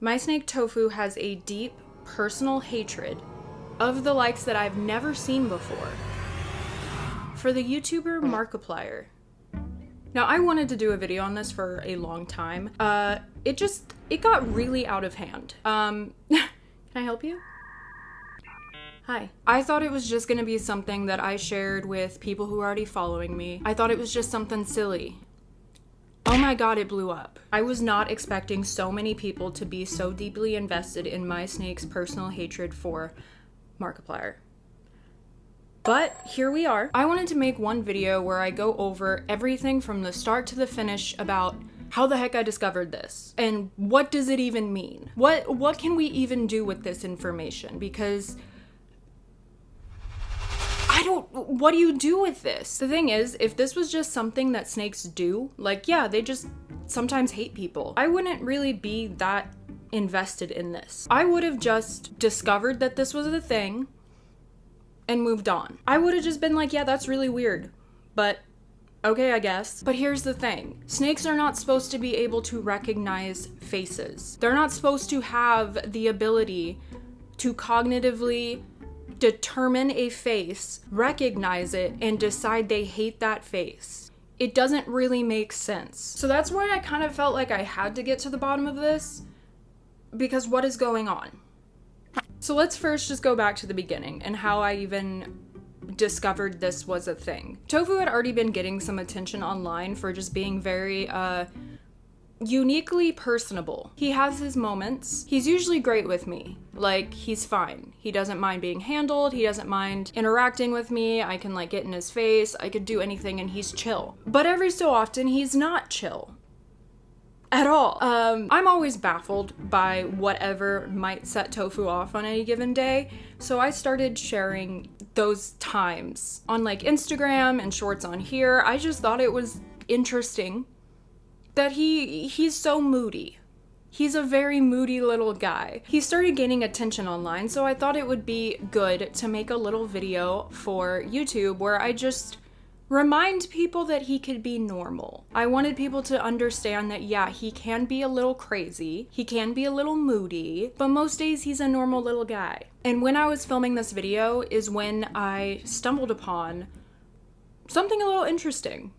My snake Tofu has a deep personal hatred of the likes that I've never seen before for the YouTuber Markiplier. Now, I wanted to do a video on this for a long time. It got really out of hand. Can I help you? Hi. I thought it was just gonna be something that I shared with people who are already following me. I thought it was just something silly. Oh my god, it blew up. I was not expecting so many people to be so deeply invested in my snake's personal hatred for Markiplier. But here we are. I wanted to make one video where I go over everything from the start to the finish about how the heck I discovered this and what does it even mean? What can we even do with this information? Because what do you do with this? The thing is, if this was just something that snakes do, like, yeah, they just sometimes hate people, I wouldn't really be that invested in this. I would have just discovered that this was a thing and moved on. I would have just been like, yeah, that's really weird, but okay, I guess. But here's the thing. Snakes are not supposed to be able to recognize faces. They're not supposed to have the ability to cognitively determine a face, recognize it, and decide they hate that face. It doesn't really make sense. So that's why I kind of felt like I had to get to the bottom of this, because what is going on? So let's first just go back to the beginning and how I even discovered this was a thing. Tofu had already been getting some attention online for just being very, uniquely personable. He has his moments. He's usually great with me. Like, he's fine. He doesn't mind being handled. He doesn't mind interacting with me. I can like get in his face. I could do anything and he's chill. But every so often he's not chill at all. I'm always baffled by whatever might set Tofu off on any given day. So I started sharing those times on like Instagram and shorts on here. I just thought it was interesting that he's so moody. He's a very moody little guy. He started gaining attention online, so I thought it would be good to make a little video for YouTube where I just remind people that he could be normal. I wanted people to understand that, yeah, he can be a little crazy, he can be a little moody, but most days he's a normal little guy. And when I was filming this video is when I stumbled upon something a little interesting.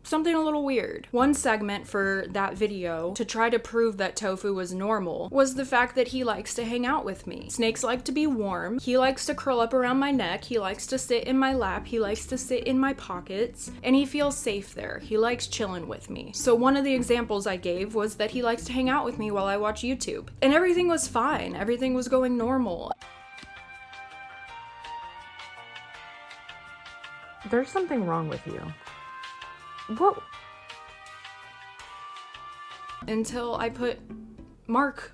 Something a little weird. One segment for that video to try to prove that Tofu was normal was the fact that he likes to hang out with me. Snakes like to be warm. He likes to curl up around my neck. He likes to sit in my lap. He likes to sit in my pockets. And he feels safe there. He likes chilling with me. So one of the examples I gave was that he likes to hang out with me while I watch YouTube. And everything was fine. Everything was going normal. There's something wrong with you. What? Until I put Mark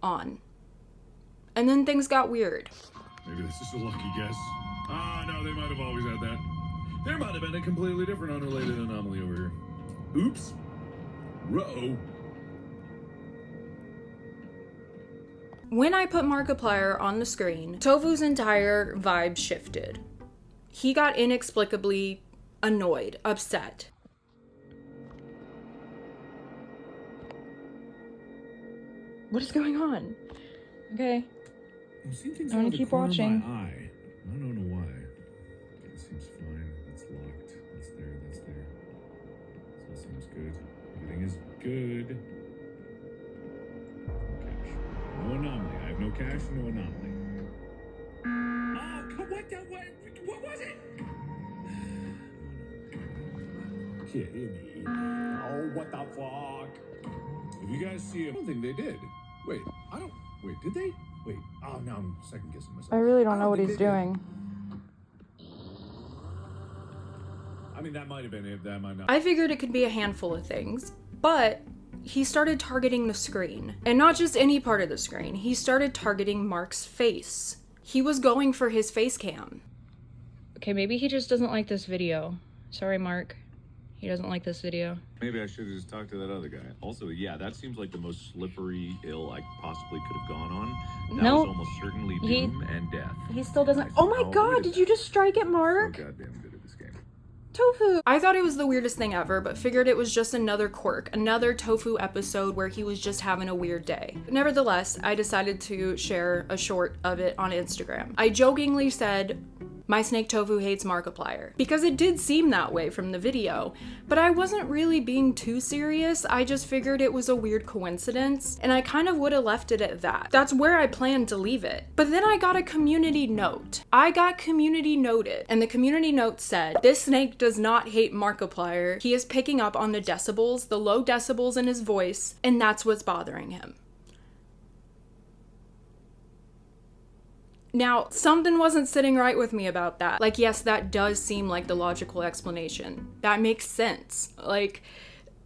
on. And then things got weird. Maybe this is a lucky guess. Ah, no, they might have always had that. There might have been a completely different unrelated anomaly over here. Oops. Ruh-oh. When I put Markiplier on the screen, Tofu's entire vibe shifted. He got inexplicably annoyed, upset. What is going on? Okay. I've seen things I'm out gonna of the keep corner of watching. my eye. I don't know why. Okay, it seems fine. It's locked. That's there. That's there. This all seems good. Everything is good. No cash. No anomaly. I have no cash, no anomaly. Oh, what was it? Kidding me. Oh, what the fuck? If you guys see, I don't think they did. Wait, did they? Wait, oh, now I'm second guessing myself. I really don't know what think he's they did. doing. I mean, that might have been it, that might not. I figured it could be a handful of things, but he started targeting the screen. And not just any part of the screen, he started targeting Mark's face. He was going for his face cam. Okay, maybe he just doesn't like this video. Sorry, Mark. He doesn't like this video. Maybe I should have just talked to that other guy. Also, yeah, that seems like the most slippery hill I possibly could have gone on. That Nope. was almost certainly doom and death. He still doesn't. I Oh my somehow god, avoided did you just strike at So Mark? goddamn good at this game. Tofu! I thought it was the weirdest thing ever, but figured it was just another quirk, another Tofu episode where he was just having a weird day. Nevertheless, I decided to share a short of it on Instagram. I jokingly said, "My snake Tofu hates Markiplier," because it did seem that way from the video, but I wasn't really being too serious. I just figured it was a weird coincidence, and I kind of would have left it at that. That's where I planned to leave it. But then I got a community note. I got community noted, and the community note said, "This snake does not hate Markiplier. He is picking up on the decibels, the low decibels in his voice, and that's what's bothering him." Now, something wasn't sitting right with me about that. Like, yes, that does seem like the logical explanation. That makes sense. Like,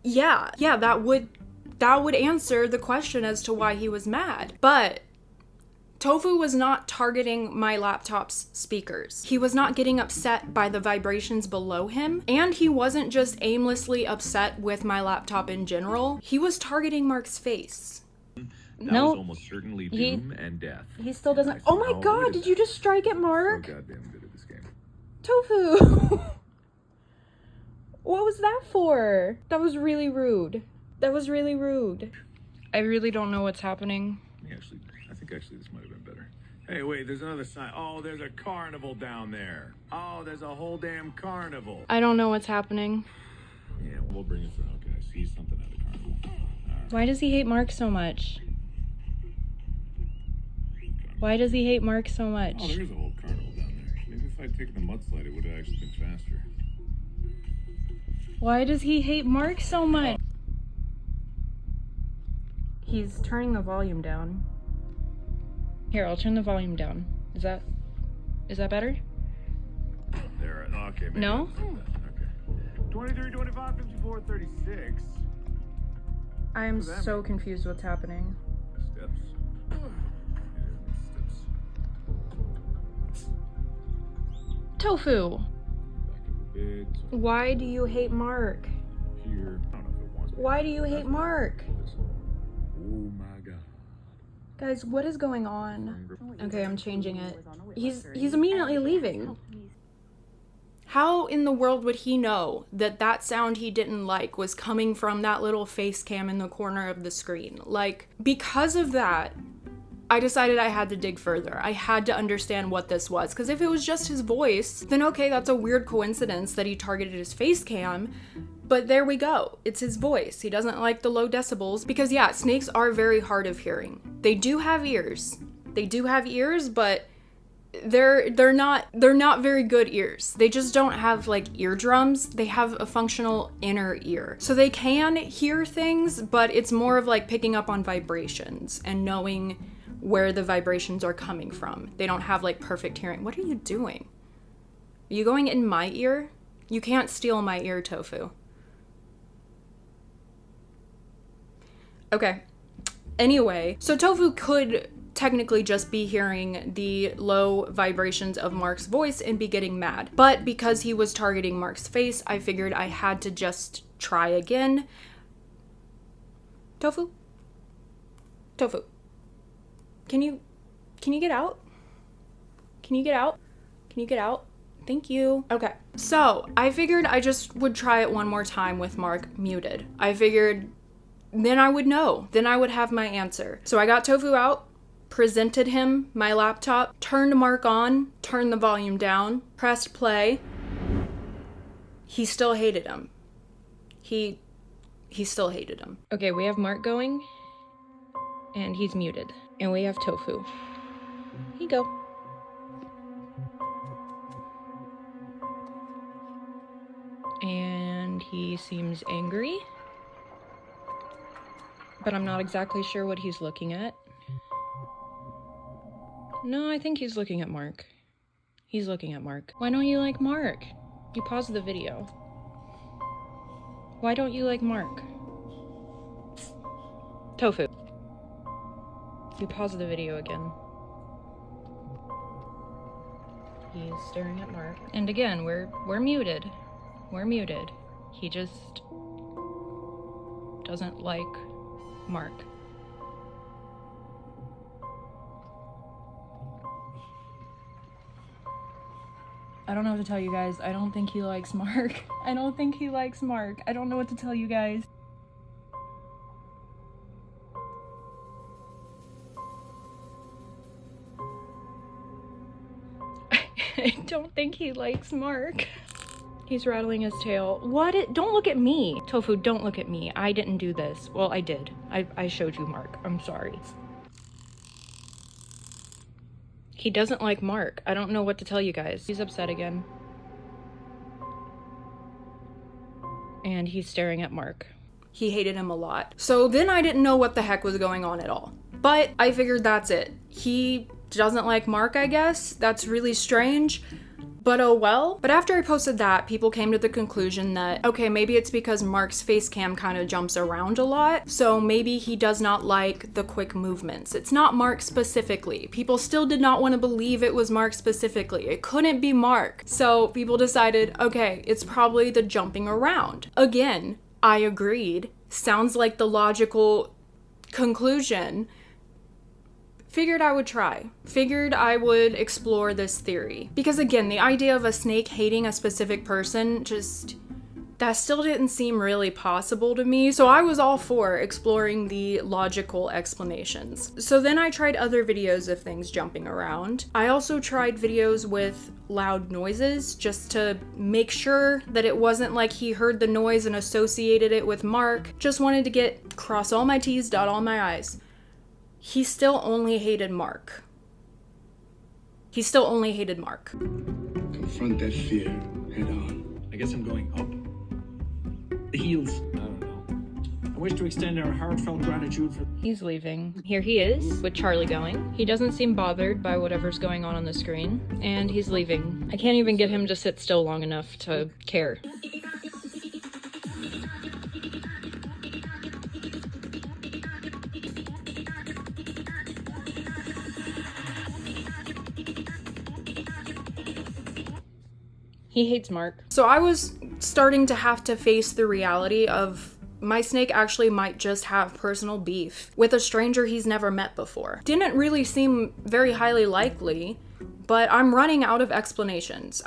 yeah, that would answer the question as to why he was mad. But Tofu was not targeting my laptop's speakers. He was not getting upset by the vibrations below him, and he wasn't just aimlessly upset with my laptop in general. He was targeting Mark's face. That was almost certainly doom and death. He still doesn't. Oh my god, did you just strike at Mark? So goddamn good at this game. Tofu! What was that for? That was really rude. That was really rude. I really don't know what's happening. I think actually this might have been better. Hey, wait, there's another sign. Oh, there's a carnival down there. Oh, there's a whole damn carnival. I don't know what's happening. Yeah, we'll bring it through. Okay, I see something at the carnival. All right. Why does he hate Mark so much? Why does he hate Mark so much? Oh, there's a whole carnival down there. Maybe if I'd taken the mudslide, it would have actually been faster. Why does he hate Mark so much? He's turning the volume down. Here, I'll turn the volume down. Is that better? There. Okay. Maybe No? Okay. 23, 25, 54, 36. I am so confused what's happening. Steps. Tofu! Back up a bit. So Why do you hate Mark? here. I don't know if it wants me. Why do you hate Mark? Oh my god. Guys, what is going on? Okay, I'm changing it. He's immediately leaving. How in the world would he know that that sound he didn't like was coming from that little face cam in the corner of the screen? Like, because of that, I decided I had to dig further. I had to understand what this was, because if it was just his voice, then okay, that's a weird coincidence that he targeted his face cam, but there we go. It's his voice. He doesn't like the low decibels, because yeah, snakes are very hard of hearing. They do have ears. They do have ears, but they're not very good ears. They just don't have like eardrums. They have a functional inner ear. So they can hear things, but it's more of like picking up on vibrations and knowing where the vibrations are coming from. They don't have like perfect hearing. What are you doing? Are you going in my ear? You can't steal my ear, Tofu. Okay. Anyway, so Tofu could technically just be hearing the low vibrations of Mark's voice and be getting mad. But because he was targeting Mark's face, I figured I had to just try again. Tofu? Tofu. Can you get out? Can you get out? Can you get out? Thank you. Okay. So I figured I just would try it one more time with Mark muted. I figured then I would know. Then I would have my answer. So I got Tofu out, presented him my laptop, turned Mark on, turned the volume down, pressed play. He still hated him. He still hated him. Okay, we have Mark going, and he's muted. And we have Tofu. Here you go. And he seems angry. But I'm not exactly sure what he's looking at. No, I think he's looking at Mark. He's looking at Mark. Why don't you like Mark? You paused the video. Why don't you like Mark? Tofu. You pause the video again. He's staring at Mark. And again, we're muted. We're muted. He just doesn't like Mark. I don't know what to tell you guys. I don't think he likes Mark. I don't think he likes Mark. I don't know what to tell you guys. I don't think he likes Mark. He's rattling his tail. What? Don't look at me. Tofu, don't look at me. I didn't do this. Well, I did. I showed you Mark. I'm sorry. He doesn't like Mark. I don't know what to tell you guys. He's upset again. And he's staring at Mark. He hated him a lot. So then I didn't know what the heck was going on at all. But I figured that's it. He doesn't like Mark, I guess. That's really strange. But oh well. But after I posted that, people came to the conclusion that, okay, maybe it's because Mark's face cam kind of jumps around a lot, so maybe he does not like the quick movements. It's not Mark specifically. People still did not want to believe it was Mark specifically. It couldn't be Mark. So people decided, okay, it's probably the jumping around. Again, I agreed. Sounds like the logical conclusion. Figured I would try. Figured I would explore this theory. Because again, the idea of a snake hating a specific person, that still didn't seem really possible to me. So I was all for exploring the logical explanations. So then I tried other videos of things jumping around. I also tried videos with loud noises just to make sure that it wasn't like he heard the noise and associated it with Mark. Just wanted to cross all my T's, dot all my I's. He still only hated Mark. He still only hated Mark. Confront that fear head on. I guess I'm going up. The heels. I don't know. I wish to extend our heartfelt gratitude for... He's leaving. Here he is, with Charlie going. He doesn't seem bothered by whatever's going on the screen, and he's leaving. I can't even get him to sit still long enough to care. He hates Mark. So I was starting to have to face the reality of my snake actually might just have personal beef with a stranger he's never met before. Didn't really seem very highly likely, but I'm running out of explanations.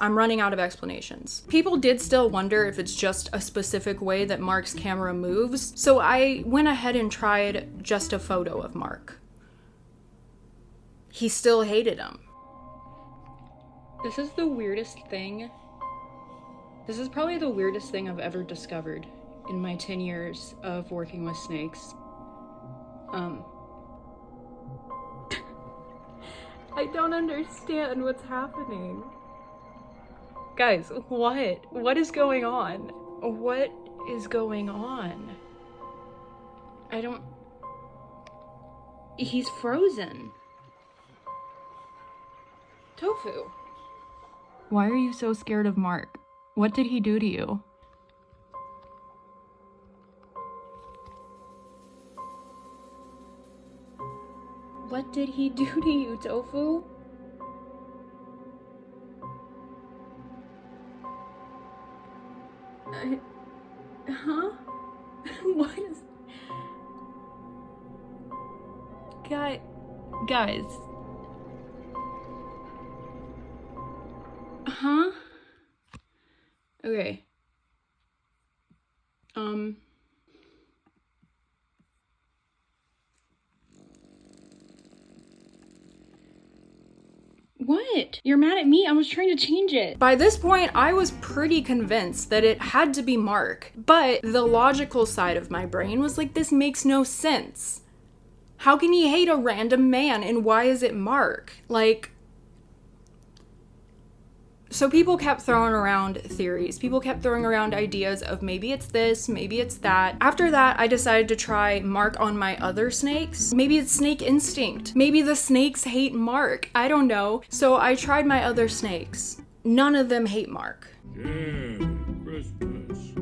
People did still wonder if it's just a specific way that Mark's camera moves, so I went ahead and tried just a photo of Mark. He still hated him. This is the weirdest thing. This is probably the weirdest thing I've ever discovered in my 10 years of working with snakes. I don't understand what's happening. Guys, what? What is going on? What is going on? He's frozen. Tofu. Why are you so scared of Mark? What did he do to you? What did he do to you, Tofu? Huh? What is... Guys. Huh? Okay. What? You're mad at me? I was trying to change it. By this point, I was pretty convinced that it had to be Mark, but the logical side of my brain was like, this makes no sense. How can he hate a random man, and why is it Mark? So people kept throwing around theories. People kept throwing around ideas of maybe it's this, maybe it's that. After that, I decided to try Mark on my other snakes. Maybe it's snake instinct. Maybe the snakes hate Mark. I don't know. So I tried my other snakes. None of them hate Mark. Yeah, Christmas.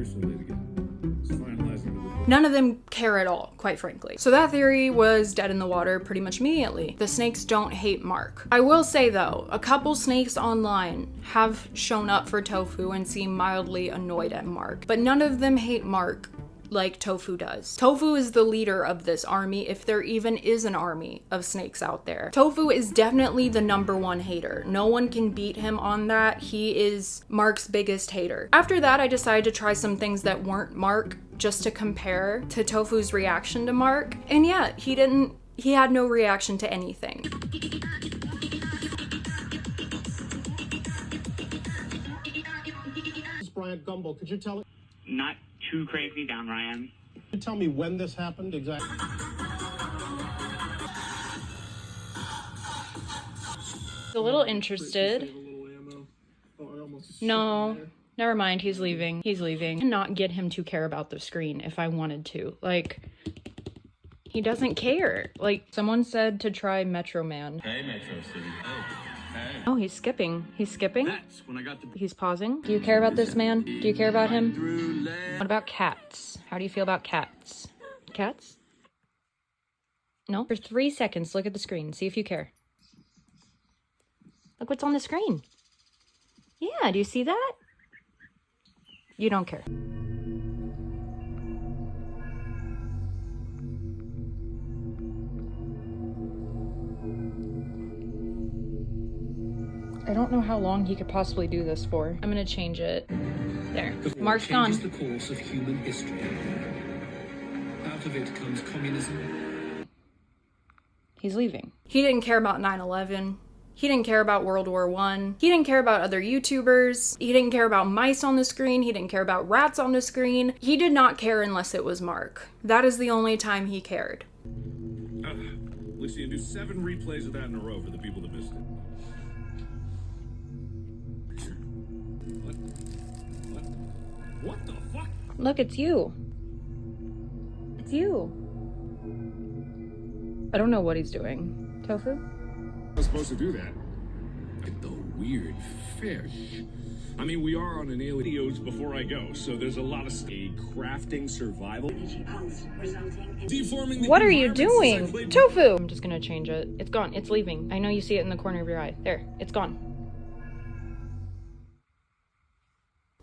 So late again. Just finalizing the report. None of them care at all, quite frankly. So that theory was dead in the water pretty much immediately. The snakes don't hate Mark. I will say though, a couple snakes online have shown up for Tofu and seem mildly annoyed at Mark, but none of them hate Mark like Tofu does. Tofu is the leader of this army, if there even is an army of snakes out there. Tofu is definitely the #1 hater. No one can beat him on that. He is Mark's biggest hater. After that, I decided to try some things that weren't Mark just to compare to Tofu's reaction to Mark. And yeah, he had no reaction to anything. Bryant Gumbel, could you tell Not too crazy down, Ryan. Could you tell me when this happened exactly? A little interested. No, never mind. He's leaving. He's leaving. I could not get him to care about the screen if I wanted to. Like, he doesn't care. Like, someone said to try Metro Man. Hey, Metro City. Hey. Oh, he's skipping. He's skipping. That's when I got the He's pausing. Do you care about this man? Do you care about him? What about cats? How do you feel about cats? Cats? No? For 3 seconds, look at the screen. See if you care. Look what's on the screen. Yeah, do you see that? You don't care. I don't know how long he could possibly do this for. I'm gonna change it. There. Mark's gone. The course of human history. Out of it comes communism. He's leaving. He didn't care about 9/11. He didn't care about World War I. He didn't care about other YouTubers. He didn't care about mice on the screen. He didn't care about rats on the screen. He did not care unless it was Mark. That is the only time he cared. At least you can do 7 replays of that in a row for the people that missed it. What the fuck? Look, it's you. It's you. I don't know what he's doing. Tofu? I was supposed to do that. The weird fish. I mean, we are on an alien videos before I go, so there's a lot of crafting survival. Deforming the What are you environments doing? Tofu! I'm just gonna change it. It's gone. It's leaving. I know you see it in the corner of your eye. There. It's gone.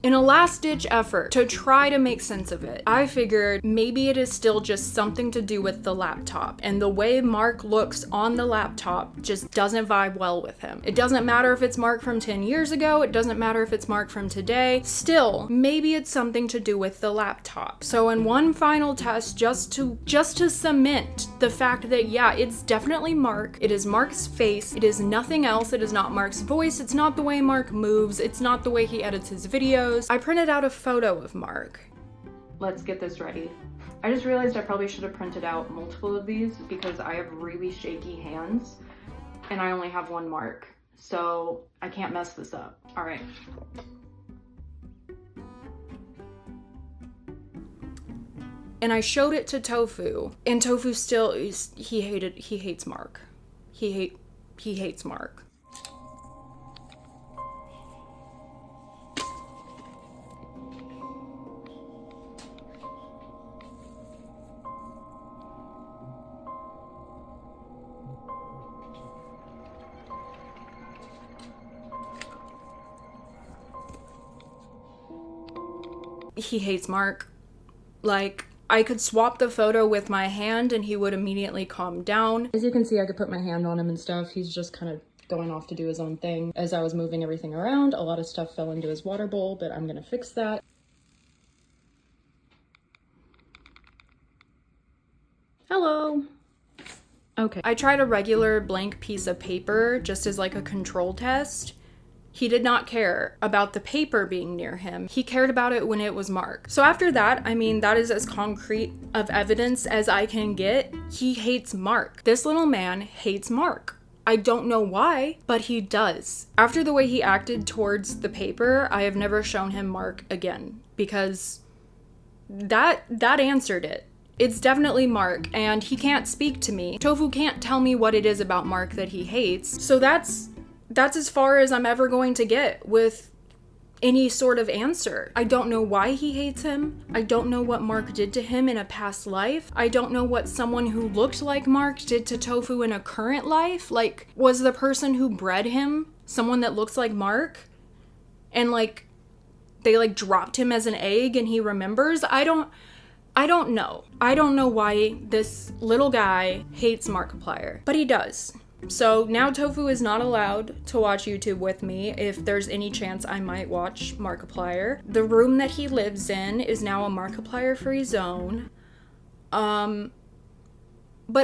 In a last-ditch effort to try to make sense of it, I figured maybe it is still just something to do with the laptop, and the way Mark looks on the laptop just doesn't vibe well with him. It doesn't matter if it's Mark from 10 years ago, it doesn't matter if it's Mark from today, still, maybe it's something to do with the laptop. So in one final test, just to cement the fact that yeah, it's definitely Mark, it is Mark's face, it is nothing else, it is not Mark's voice, it's not the way Mark moves, it's not the way he edits his videos. I printed out a photo of Mark. Let's get this ready. I just realized I probably should have printed out multiple of these because I have really shaky hands and I only have one Mark, so I can't mess this up. All right. And I showed it to Tofu, and Tofu still he hates Mark. He hates Mark. He hates Mark. Like, I could swap the photo with my hand and he would immediately calm down. As you can see, I could put my hand on him and stuff. He's just kind of going off to do his own thing. As I was moving everything around, a lot of stuff fell into his water bowl, but I'm gonna fix that. Hello. Okay. I tried a regular blank piece of paper just as like a control test. He did not care about the paper being near him. He cared about it when it was Mark. So after that, I mean, that is as concrete of evidence as I can get. He hates Mark. This little man hates Mark. I don't know why, but he does. After the way he acted towards the paper, I have never shown him Mark again because that answered it. It's definitely Mark, and he can't speak to me. Tofu can't tell me what it is about Mark that he hates. So that's as far as I'm ever going to get with any sort of answer. I don't know why he hates him. I don't know what Mark did to him in a past life. I don't know what someone who looked like Mark did to Tofu in a current life. Like, was the person who bred him someone that looks like Mark? And like, they like dropped him as an egg and he remembers? I don't know. I don't know why this little guy hates Markiplier, but he does. So now Tofu is not allowed to watch YouTube with me if there's any chance I might watch Markiplier. The room that he lives in is now a Markiplier-free zone. But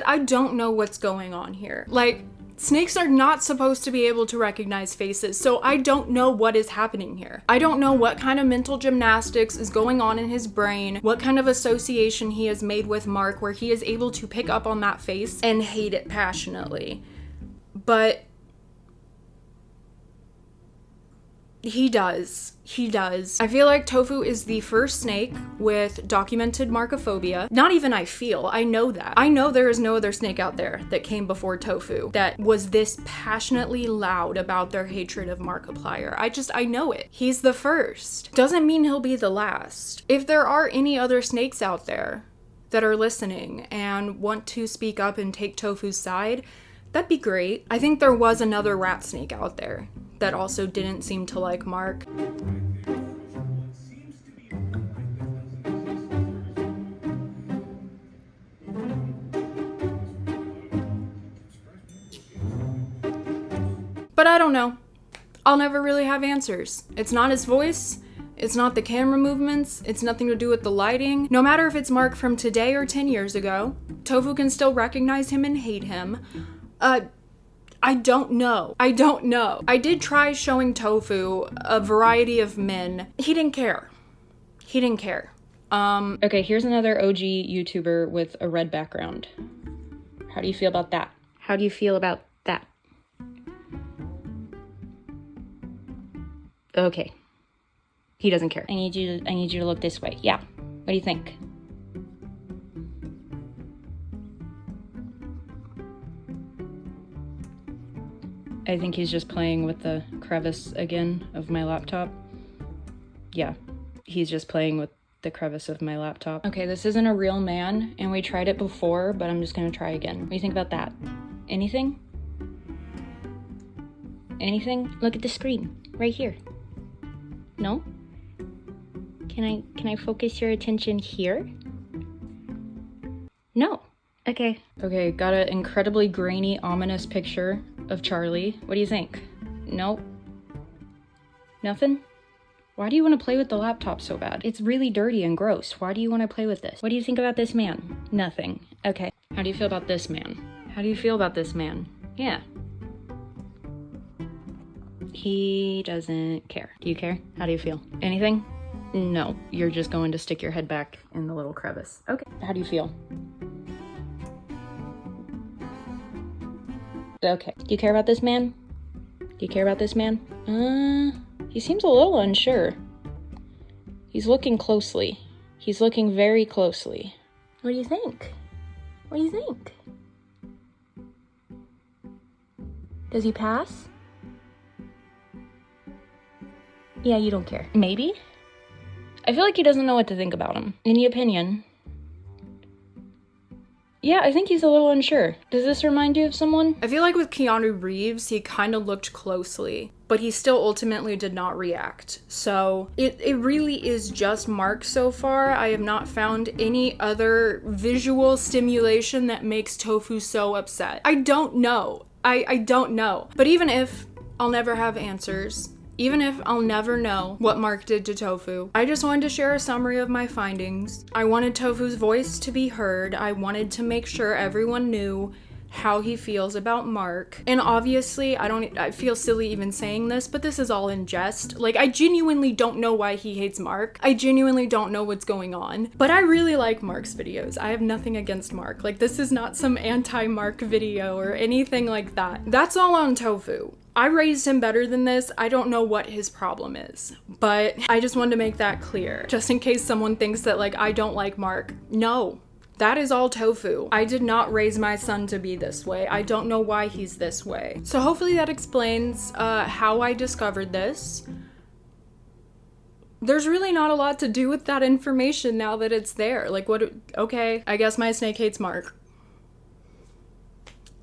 I don't know what's going on here. Like, snakes are not supposed to be able to recognize faces, so I don't know what is happening here. I don't know what kind of mental gymnastics is going on in his brain, what kind of association he has made with Mark where he is able to pick up on that face and hate it passionately. But he does. I feel like Tofu is the first snake with documented Markophobia. Not even I feel, I know that. I know there is no other snake out there that came before Tofu that was this passionately loud about their hatred of Markiplier. I know it. He's the first. Doesn't mean he'll be the last. If there are any other snakes out there that are listening and want to speak up and take Tofu's side, that'd be great. I think there was another rat snake out there that also didn't seem to like Mark. But I don't know. I'll never really have answers. It's not his voice. It's not the camera movements. It's nothing to do with the lighting. No matter if it's Mark from today or 10 years ago, Tofu can still recognize him and hate him. I don't know. I did try showing Tofu a variety of men. He didn't care. Okay, here's another OG YouTuber with a red background. How do you feel about that? How do you feel about that? Okay. He doesn't care. I need you to look this way. Yeah. What do you think? I think he's just playing with the crevice again of my laptop. Yeah, he's just playing with the crevice of my laptop. Okay, this isn't a real man, and we tried it before, but I'm just gonna try again. What do you think about that? Anything? Anything? Look at the screen, right here. No? Can I focus your attention here? No. Okay. Okay, got an incredibly grainy, ominous picture of Charlie. What do you think? Nope. Nothing? Why do you want to play with the laptop so bad? It's really dirty and gross. Why do you want to play with this? What do you think about this man? Nothing. Okay. How do you feel about this man? How do you feel about this man? Yeah. He doesn't care. Do you care? How do you feel? Anything? No. You're just going to stick your head back in the little crevice. Okay. How do you feel? Okay. Do you care about this man? Do you care about this man? He seems a little unsure. He's looking closely. He's looking very closely. What do you think? What do you think? Does he pass? Yeah, you don't care. Maybe? I feel like he doesn't know what to think about him. Any opinion? Yeah, I think he's a little unsure. Does this remind you of someone? I feel like with Keanu Reeves, he kind of looked closely, but he still ultimately did not react. So it really is just Mark so far. I have not found any other visual stimulation that makes Tofu so upset. I don't know. I don't know. But even if I'll never have answers, even if I'll never know what Mark did to Tofu, I just wanted to share a summary of my findings. I wanted Tofu's voice to be heard. I wanted to make sure everyone knew how he feels about Mark. And obviously, I feel silly even saying this, but this is all in jest. Like, I genuinely don't know why he hates Mark. I genuinely don't know what's going on. But I really like Mark's videos. I have nothing against Mark. Like, this is not some anti-Mark video or anything like that. That's all on Tofu. I raised him better than this. I don't know what his problem is, but I just wanted to make that clear. Just in case someone thinks that, like, I don't like Mark. No. That is all Tofu. I did not raise my son to be this way. I don't know why he's this way. So hopefully that explains how I discovered this. there's really not a lot to do with that information now that it's there. Like, what? Okay, I guess my snake hates Mark.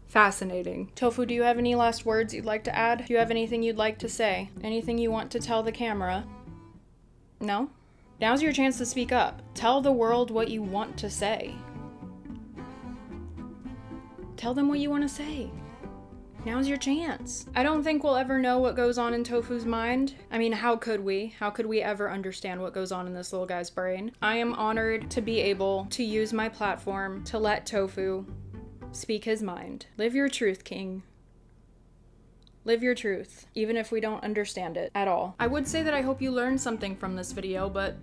Fascinating. Tofu, do you have any last words you'd like to add? Do you have anything you'd like to say? Anything you want to tell the camera? No? Now's your chance to speak up. Tell the world what you want to say. Tell them what you want to say. Now's your chance. I don't think we'll ever know what goes on in Tofu's mind. I mean, how could we? How could we ever understand what goes on in this little guy's brain? I am honored to be able to use my platform to let Tofu speak his mind. Live your truth, King. Live your truth, even if we don't understand it at all. I would say that I hope you learned something from this video, but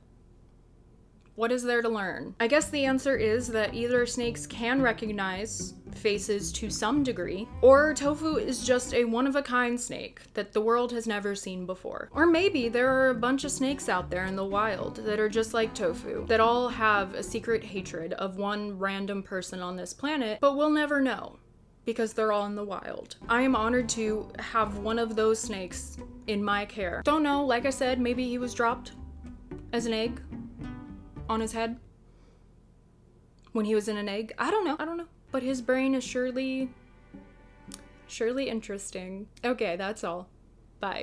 what is there to learn? I guess the answer is that either snakes can recognize faces to some degree, or Tofu is just a one-of-a-kind snake that the world has never seen before. Or maybe there are a bunch of snakes out there in the wild that are just like Tofu, that all have a secret hatred of one random person on this planet, but we'll never know, because they're all in the wild. I am honored to have one of those snakes in my care. Don't know, like I said, maybe he was dropped as an egg on his head when he was in an egg. I don't know. But his brain is surely interesting. Okay, that's all.